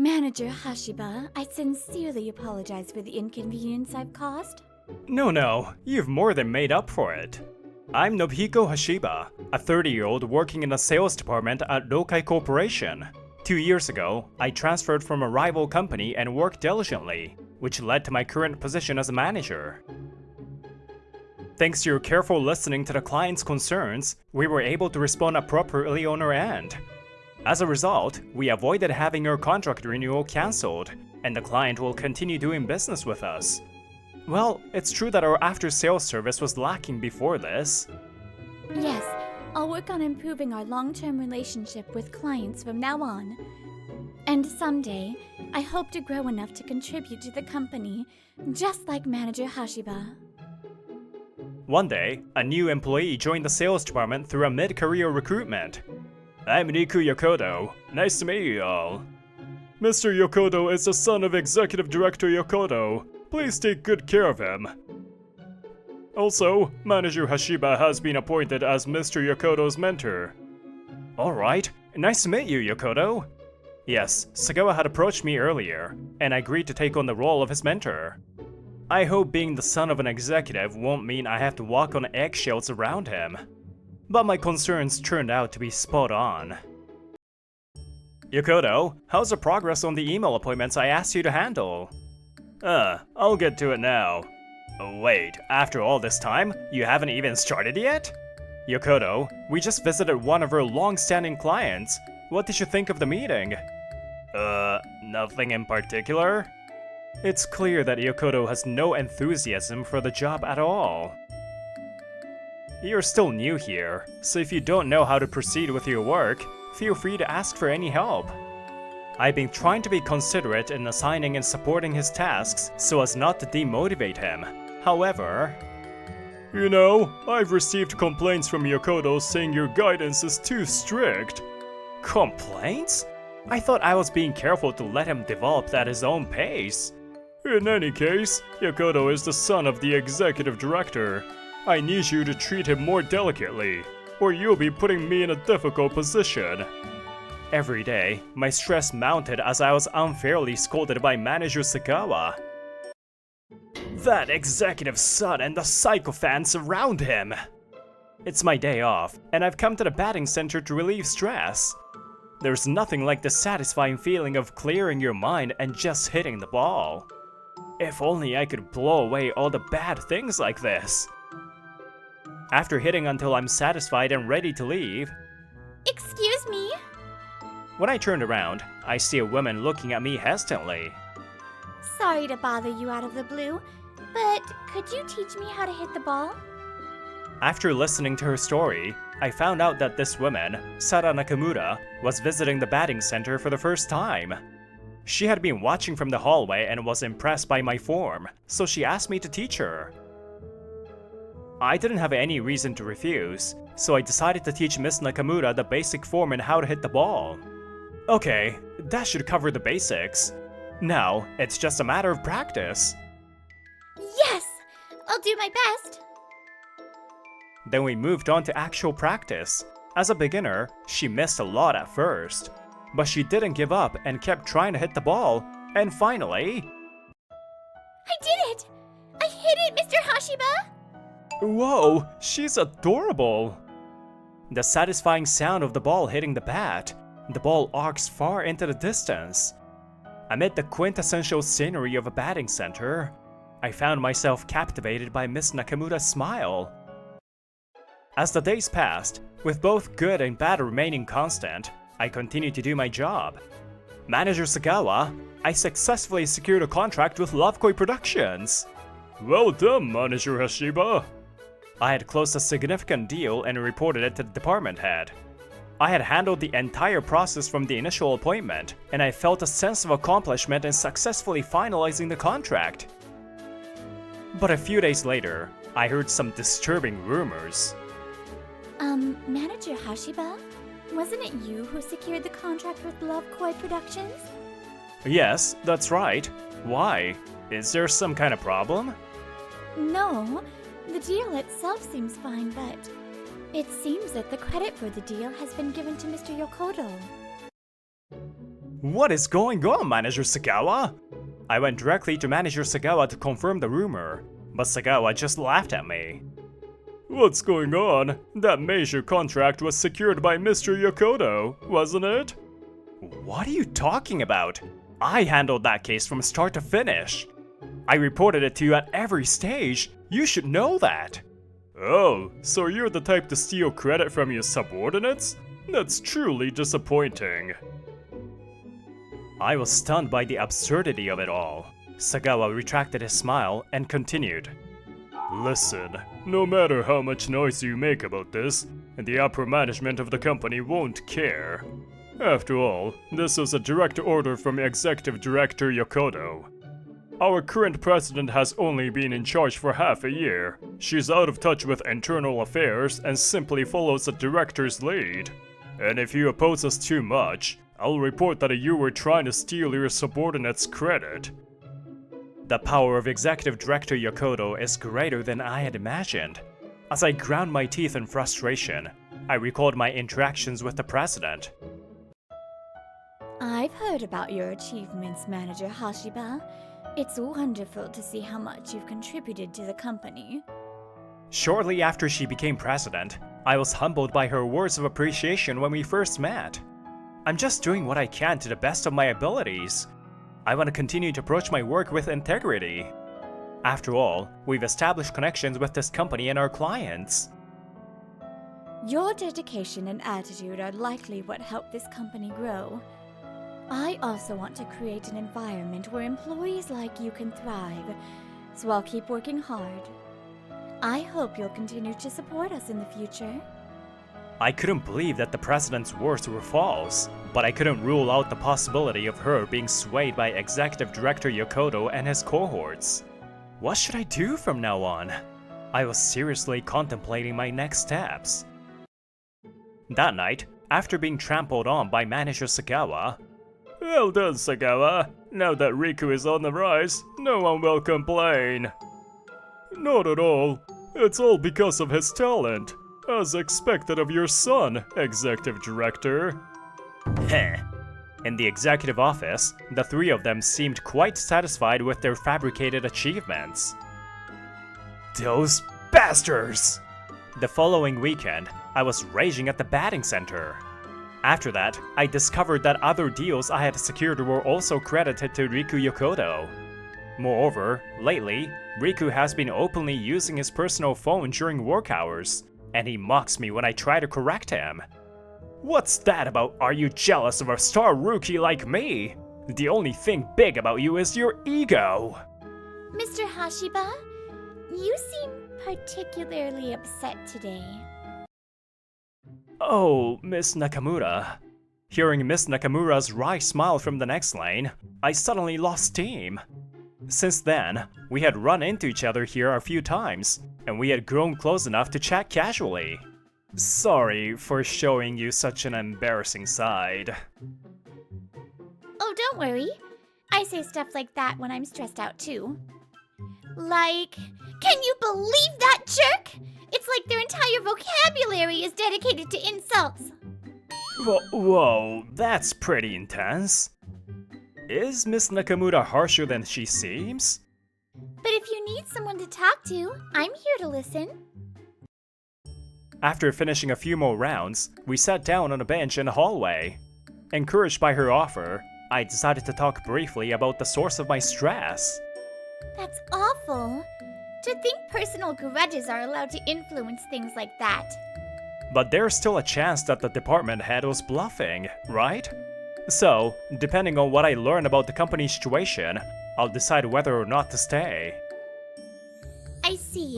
Manager Hashiba, I sincerely apologize for the inconvenience I've caused. No, you've more than made up for it. I'm Nobuhiko Hashiba, a 30-year-old working in the sales department at Lokai Corporation. 2 years ago, I transferred from a rival company and worked diligently, which led to my current position as a manager. Thanks to your careful listening to the client's concerns, we were able to respond appropriately on our end. As a result, we avoided having our contract renewal cancelled, and the client will continue doing business with us. Well, it's true that our after-sales service was lacking before this. Yes, I'll work on improving our long-term relationship with clients from now on. And someday, I hope to grow enough to contribute to the company, just like Manager Hashiba. One day, a new employee joined the sales department through a mid-career recruitment. I'm Riku Yokodo. Nice to meet you all. Mr. Yokodo is the son of Executive Director Yokodo. Please take good care of him. Also, Manager Hashiba has been appointed as Mr. Yokodo's mentor. Alright, nice to meet you, Yokodo. Yes, Sagawa had approached me earlier, and I agreed to take on the role of his mentor. I hope being the son of an executive won't mean I have to walk on eggshells around him. But my concerns turned out to be spot on. Yokodo, how's the progress on the email appointments I asked you to handle? I'll get to it now. Wait, after all this time, you haven't even started yet? Yokodo, we just visited one of our long-standing clients. What did you think of the meeting? Nothing in particular? It's clear that Yokodo has no enthusiasm for the job at all. You're still new here, so if you don't know how to proceed with your work, feel free to ask for any help. I've been trying to be considerate in assigning and supporting his tasks so as not to demotivate him. However... You know, I've received complaints from Yokodo saying your guidance is too strict. Complaints? I thought I was being careful to let him develop at his own pace. In any case, Yokodo is the son of the executive director. I need you to treat him more delicately, or you'll be putting me in a difficult position. Every day, my stress mounted as I was unfairly scolded by Manager Sagawa. That executive's son and the sycophants around him! It's my day off, and I've come to the batting center to relieve stress. There's nothing like the satisfying feeling of clearing your mind and just hitting the ball. If only I could blow away all the bad things like this. After hitting until I'm satisfied and ready to leave... Excuse me? When I turned around, I see a woman looking at me hesitantly. Sorry to bother you out of the blue, but could you teach me how to hit the ball? After listening to her story, I found out that this woman, Sara Nakamura, was visiting the batting center for the first time. She had been watching from the hallway and was impressed by my form, so she asked me to teach her. I didn't have any reason to refuse, so I decided to teach Miss Nakamura the basic form and how to hit the ball. Okay, that should cover the basics. Now, it's just a matter of practice. Yes! I'll do my best! Then we moved on to actual practice. As a beginner, she missed a lot at first, but she didn't give up and kept trying to hit the ball, and finally... I did it! I hit it, Mr. Hashiba! Whoa, she's adorable! The satisfying sound of the ball hitting the bat, the ball arcs far into the distance. Amid the quintessential scenery of a batting center, I found myself captivated by Miss Nakamura's smile. As the days passed, with both good and bad remaining constant, I continued to do my job. Manager Sagawa, I successfully secured a contract with Lovekoi Productions. Well done, Manager Hashiba. I had closed a significant deal and reported it to the department head. I had handled the entire process from the initial appointment, and I felt a sense of accomplishment in successfully finalizing the contract. But a few days later, I heard some disturbing rumors. Manager Hashiba? Wasn't it you who secured the contract with Lovekoi Productions? Yes, that's right. Why? Is there some kind of problem? No, the deal itself seems fine, but it seems that the credit for the deal has been given to Mr. Yokodo. What is going on, Manager Sagawa? I went directly to Manager Sagawa to confirm the rumor, but Sagawa just laughed at me. What's going on? That major contract was secured by Mr. Yokodo, wasn't it? What are you talking about? I handled that case from start to finish. I reported it to you at every stage. You should know that. Oh, so you're the type to steal credit from your subordinates? That's truly disappointing. I was stunned by the absurdity of it all. Sagawa retracted his smile and continued. Listen, no matter how much noise you make about this, the upper management of the company won't care. After all, this is a direct order from Executive Director Yokodo. Our current president has only been in charge for half a year. She's out of touch with internal affairs and simply follows the director's lead. And if you oppose us too much, I'll report that you were trying to steal your subordinates' credit. The power of Executive Director Yokodo is greater than I had imagined. As I ground my teeth in frustration, I recalled my interactions with the president. I've heard about your achievements, Manager Hashiba. It's wonderful to see how much you've contributed to the company. Shortly after she became president, I was humbled by her words of appreciation when we first met. I'm just doing what I can to the best of my abilities. I want to continue to approach my work with integrity. After all, we've established connections with this company and our clients. Your dedication and attitude are likely what helped this company grow. I also want to create an environment where employees like you can thrive, so I'll keep working hard. I hope you'll continue to support us in the future. I couldn't believe that the president's words were false, but I couldn't rule out the possibility of her being swayed by Executive Director Yokodo and his cohorts. What should I do from now on? I was seriously contemplating my next steps. That night, after being trampled on by Manager Sagawa, well done, Sagawa. Now that Riku is on the rise, no one will complain. Not at all. It's all because of his talent. As expected of your son, Executive Director. Heh. In the executive office, the three of them seemed quite satisfied with their fabricated achievements. Those bastards! The following weekend, I was raging at the batting center. After that, I discovered that other deals I had secured were also credited to Riku Yokodo. Moreover, lately, Riku has been openly using his personal phone during work hours, and he mocks me when I try to correct him. What's that about, are you jealous of a star rookie like me? The only thing big about you is your ego. Mr. Hashiba, you seem particularly upset today. Oh, Miss Nakamura. Hearing Miss Nakamura's wry smile from the next lane, I suddenly lost steam. Since then, we had run into each other here a few times, and we had grown close enough to chat casually. Sorry for showing you such an embarrassing side. Oh, don't worry. I say stuff like that when I'm stressed out too. Like, can you believe that jerk? It's like their entire vocabulary is dedicated to insults. Whoa, that's pretty intense. Is Miss Nakamura harsher than she seems? But if you need someone to talk to, I'm here to listen. After finishing a few more rounds, we sat down on a bench in the hallway. Encouraged by her offer, I decided to talk briefly about the source of my stress. That's awful. To think personal grudges are allowed to influence things like that. But there's still a chance that the department head was bluffing, right? So, depending on what I learn about the company's situation, I'll decide whether or not to stay. I see.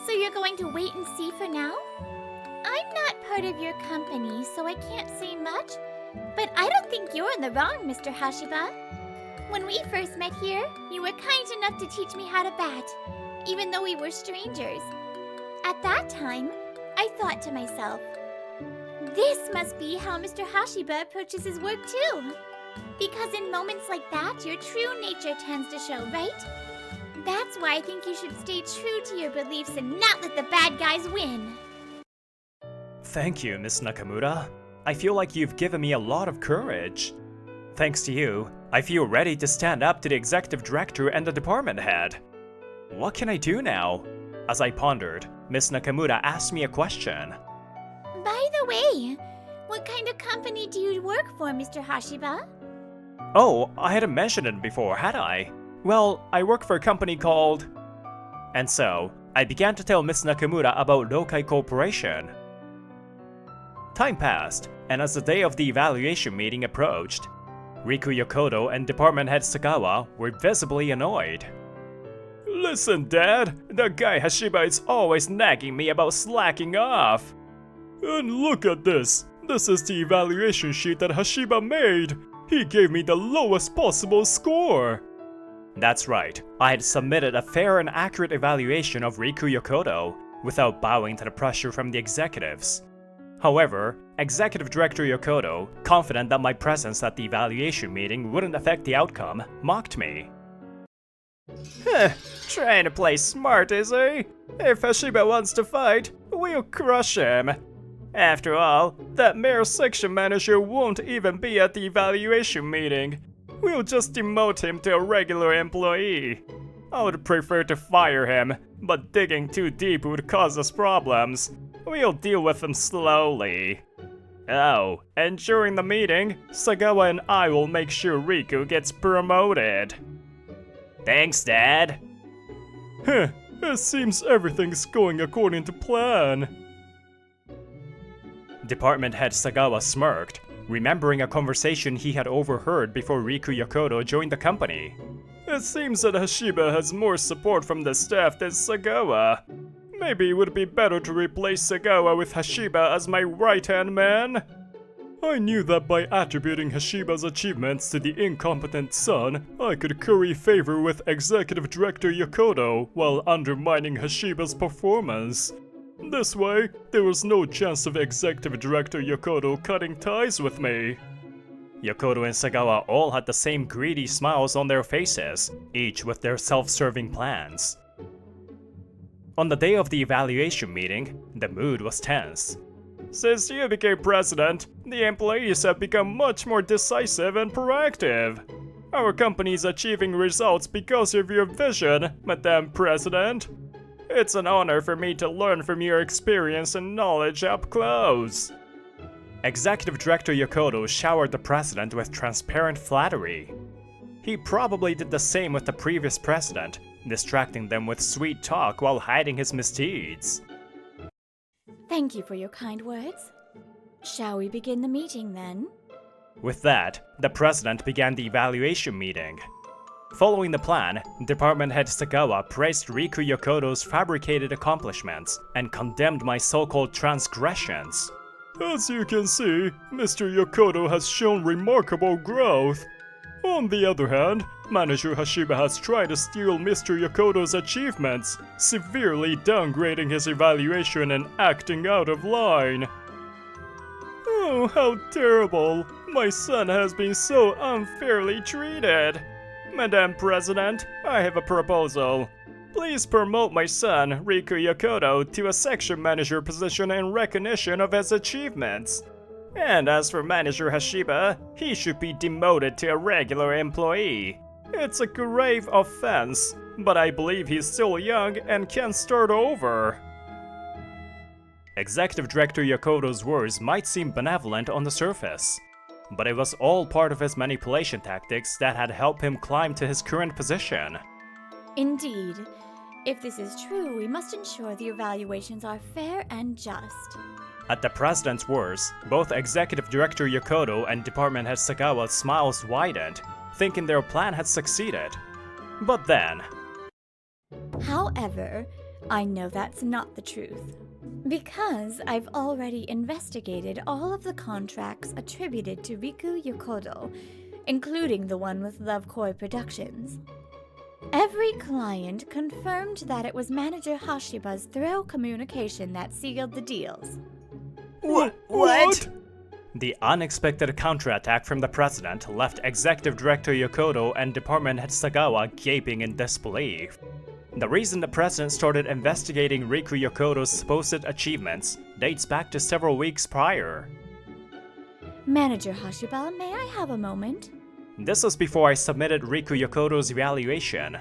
So you're going to wait and see for now? I'm not part of your company, so I can't say much. But I don't think you're in the wrong, Mr. Hashiba. When we first met here, you were kind enough to teach me how to bat, even though we were strangers. At that time, I thought to myself, this must be how Mr. Hashiba approaches his work too. Because in moments like that, your true nature tends to show, right? That's why I think you should stay true to your beliefs and not let the bad guys win. Thank you, Miss Nakamura. I feel like you've given me a lot of courage. thanks to you, I feel ready to stand up to the executive director and the department head. What can I do now? As I pondered, Miss Nakamura asked me a question. By the way, what kind of company do you work for, Mr. Hashiba? Oh, I hadn't mentioned it before, had I? Well, I work for a company called... And so, I began to tell Miss Nakamura about Lokai Corporation. Time passed, and as the day of the evaluation meeting approached, Riku Yokoto and department head Sagawa were visibly annoyed. Listen, Dad, that guy Hashiba is always nagging me about slacking off. And look at this. This is the evaluation sheet that Hashiba made. He gave me the lowest possible score. That's right, I had submitted a fair and accurate evaluation of Riku Yokoto, without bowing to the pressure from the executives. However, Executive Director Yokoto, confident that my presence at the evaluation meeting wouldn't affect the outcome, mocked me. Trying to play smart, is he? If Hashiba wants to fight, we'll crush him. After all, that mere section manager won't even be at the evaluation meeting. We'll just demote him to a regular employee. I would prefer to fire him, but digging too deep would cause us problems. We'll deal with them slowly. Oh, and during the meeting, Sagawa and I will make sure Riku gets promoted. Thanks, Dad. It seems everything's going according to plan. Department head Sagawa smirked, remembering a conversation he had overheard before Riku Yokoto joined the company. It seems that Hashiba has more support from the staff than Sagawa. Maybe it would be better to replace Sagawa with Hashiba as my right-hand man? I knew that by attributing Hashiba's achievements to the incompetent son, I could curry favor with Executive Director Yokoto while undermining Hashiba's performance. This way, there was no chance of Executive Director Yokoto cutting ties with me. Yokoto and Sagawa all had the same greedy smiles on their faces, each with their self-serving plans. On the day of the evaluation meeting, the mood was tense. Since you became president, the employees have become much more decisive and proactive. Our company is achieving results because of your vision, Madam President. It's an honor for me to learn from your experience and knowledge up close. Executive Director Yokoto showered the president with transparent flattery. He probably did the same with the previous president, distracting them with sweet talk while hiding his misdeeds. Thank you for your kind words. Shall we begin the meeting then? With that, the president began the evaluation meeting. Following the plan, department head Sagawa praised Riku Yokoto's fabricated accomplishments and condemned my so-called transgressions. As you can see, Mr. Yokoto has shown remarkable growth. On the other hand, Manager Hashiba has tried to steal Mr. Yokoto's achievements, severely downgrading his evaluation and acting out of line. Oh, how terrible! My son has been so unfairly treated. Madam President, I have a proposal. Please promote my son, Riku Yokoto, to a section manager position in recognition of his achievements. And as for Manager Hashiba, he should be demoted to a regular employee. It's a grave offense, but I believe he's still young and can start over. Executive Director Yokoto's words might seem benevolent on the surface, but it was all part of his manipulation tactics that had helped him climb to his current position. Indeed. If this is true, we must ensure the evaluations are fair and just. At the president's words, both Executive Director Yokoto and Department Head Sagawa's smiles widened, thinking their plan had succeeded. But then... However, I know that's not the truth. Because I've already investigated all of the contracts attributed to Riku Yokoto, including the one with Love Koi Productions. Every client confirmed that it was Manager Hashiba's thorough communication that sealed the deals. What? The unexpected counterattack from the president left Executive Director Yokoto and Department Head Sagawa gaping in disbelief. The reason the president started investigating Riku Yokoto's supposed achievements dates back to several weeks prior. Manager Hashiba, may I have a moment? This was before I submitted Riku Yokoto's evaluation.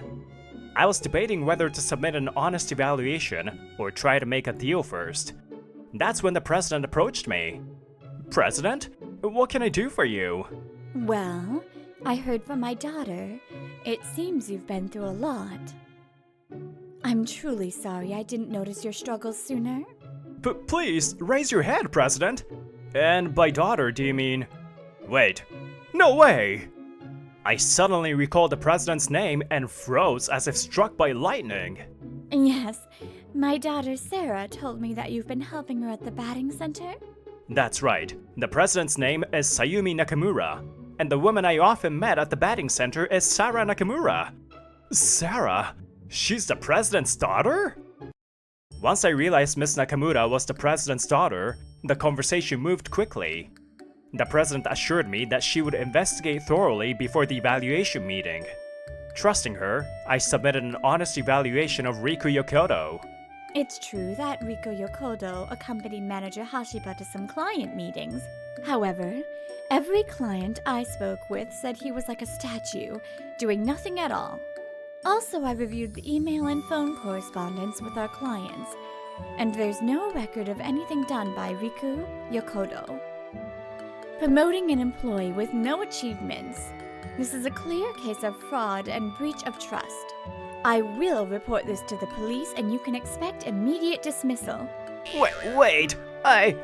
I was debating whether to submit an honest evaluation or try to make a deal first. That's when the president approached me. President? What can I do for you? Well, I heard from my daughter. It seems you've been through a lot. I'm truly sorry I didn't notice your struggles sooner. Please, raise your head, President. And by daughter, do you mean... Wait. No way! I suddenly recalled the president's name and froze as if struck by lightning. Yes, my daughter Sarah told me that you've been helping her at the batting center. That's right. The president's name is Sayumi Nakamura, and the woman I often met at the batting center is Sarah Nakamura. Sarah? She's the president's daughter? Once I realized Miss Nakamura was the president's daughter, the conversation moved quickly. The president assured me that she would investigate thoroughly before the evaluation meeting. Trusting her, I submitted an honest evaluation of Riku Yokoto. It's true that Riku Yokoto accompanied manager Hashiba to some client meetings. However, every client I spoke with said he was like a statue, doing nothing at all. Also, I reviewed the email and phone correspondence with our clients, and there's no record of anything done by Riku Yokoto. Promoting an employee with no achievements. This is a clear case of fraud and breach of trust. I will report this to the police and you can expect immediate dismissal. Wait! I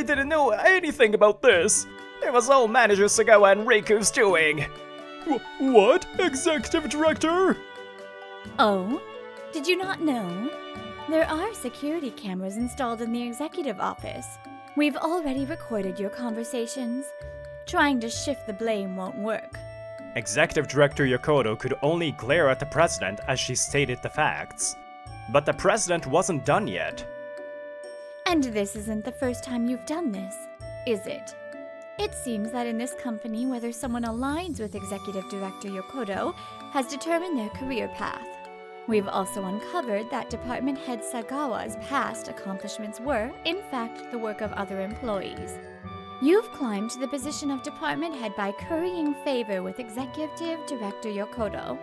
didn't know anything about this! It was all Manager Sagawa and Riku's doing! What? Executive Director? Oh? Did you not know? There are security cameras installed in the executive office. We've already recorded your conversations. Trying to shift the blame won't work. Executive Director Yokoto could only glare at the president as she stated the facts. But the president wasn't done yet. And this isn't the first time you've done this, is it? It seems that in this company, whether someone aligns with Executive Director Yokoto has determined their career path. We've also uncovered that Department Head Sagawa's past accomplishments were, in fact, the work of other employees. You've climbed to the position of Department Head by currying favor with Executive Director Yokoto.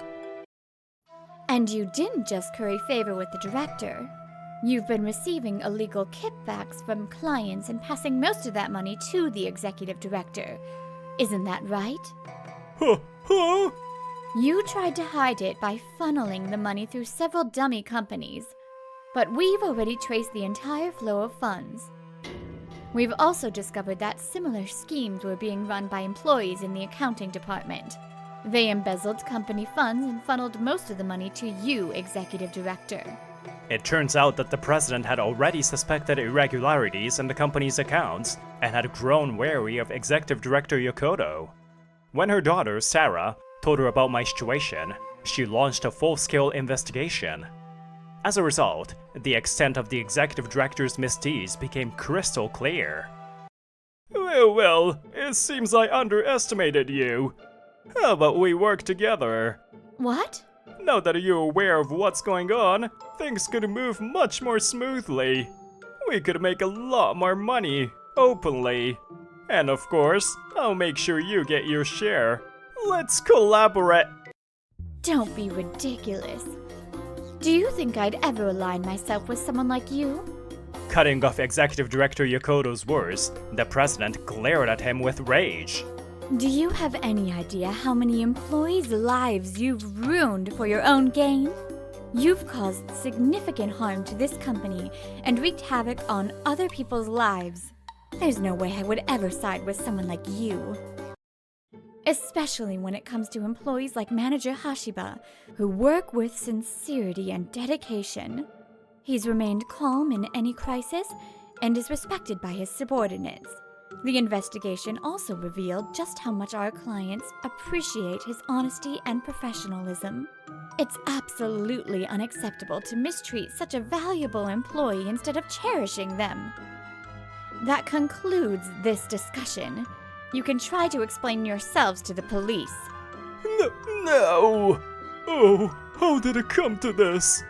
And you didn't just curry favor with the director. You've been receiving illegal kickbacks from clients and passing most of that money to the Executive Director. Isn't that right? Huh? You tried to hide it by funneling the money through several dummy companies, but we've already traced the entire flow of funds. We've also discovered that similar schemes were being run by employees in the accounting department. They embezzled company funds and funneled most of the money to you, Executive Director. It turns out that the president had already suspected irregularities in the company's accounts and had grown wary of Executive Director Yokoto. When her daughter, Sarah, told her about my situation, she launched a full-scale investigation. As a result, the extent of the executive director's misdeeds became crystal clear. Well, it seems I underestimated you. How about we work together? What? Now that you're aware of what's going on, things could move much more smoothly. We could make a lot more money, openly. And of course, I'll make sure you get your share. Let's collaborate! Don't be ridiculous. Do you think I'd ever align myself with someone like you? Cutting off Executive Director Yokoto's words, the president glared at him with rage. Do you have any idea how many employees' lives you've ruined for your own gain? You've caused significant harm to this company and wreaked havoc on other people's lives. There's no way I would ever side with someone like you. Especially when it comes to employees like Manager Hashiba, who work with sincerity and dedication. He's remained calm in any crisis and is respected by his subordinates. The investigation also revealed just how much our clients appreciate his honesty and professionalism. It's absolutely unacceptable to mistreat such a valuable employee instead of cherishing them. That concludes this discussion. You can try to explain yourselves to the police. No! Oh, how did it come to this?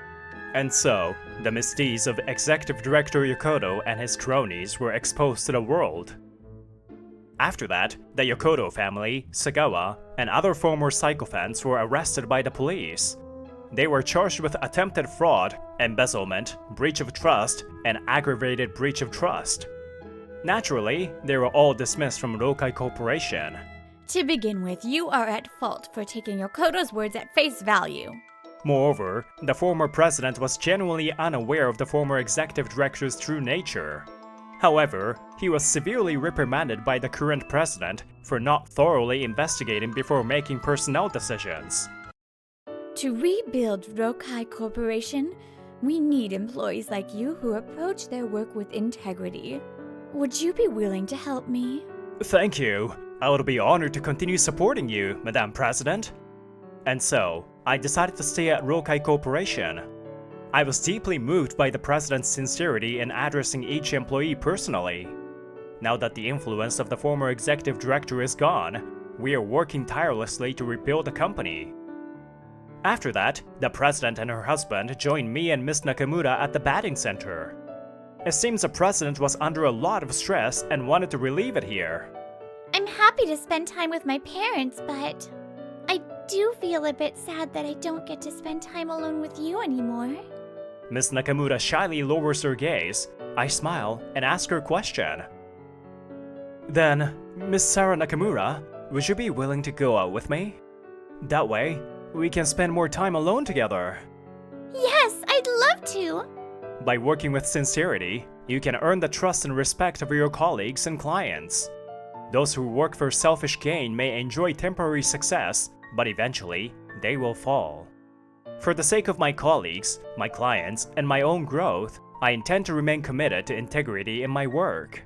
And so, the misdeeds of Executive Director Yokoto and his cronies were exposed to the world. After that, the Yokoro family, Sagawa, and other former sycophants were arrested by the police. They were charged with attempted fraud, embezzlement, breach of trust, and aggravated breach of trust. Naturally, they were all dismissed from Rokai Corporation. To begin with, you are at fault for taking Yokoto's words at face value. Moreover, the former president was genuinely unaware of the former executive director's true nature. However, he was severely reprimanded by the current president for not thoroughly investigating before making personnel decisions. To rebuild Rokai Corporation, we need employees like you who approach their work with integrity. Would you be willing to help me? Thank you. I would be honored to continue supporting you, Madam President. And so, I decided to stay at Rokai Corporation. I was deeply moved by the president's sincerity in addressing each employee personally. Now that the influence of the former executive director is gone, we are working tirelessly to rebuild the company. After that, the president and her husband joined me and Miss Nakamura at the batting center. It seems the president was under a lot of stress and wanted to relieve it here. I'm happy to spend time with my parents, but I do feel a bit sad that I don't get to spend time alone with you anymore. Miss Nakamura shyly lowers her gaze. I smile and ask her a question. Then, Miss Sarah Nakamura, would you be willing to go out with me? That way, we can spend more time alone together. Yes, I'd love to! By working with sincerity, you can earn the trust and respect of your colleagues and clients. Those who work for selfish gain may enjoy temporary success, but eventually, they will fall. For the sake of my colleagues, my clients, and my own growth, I intend to remain committed to integrity in my work.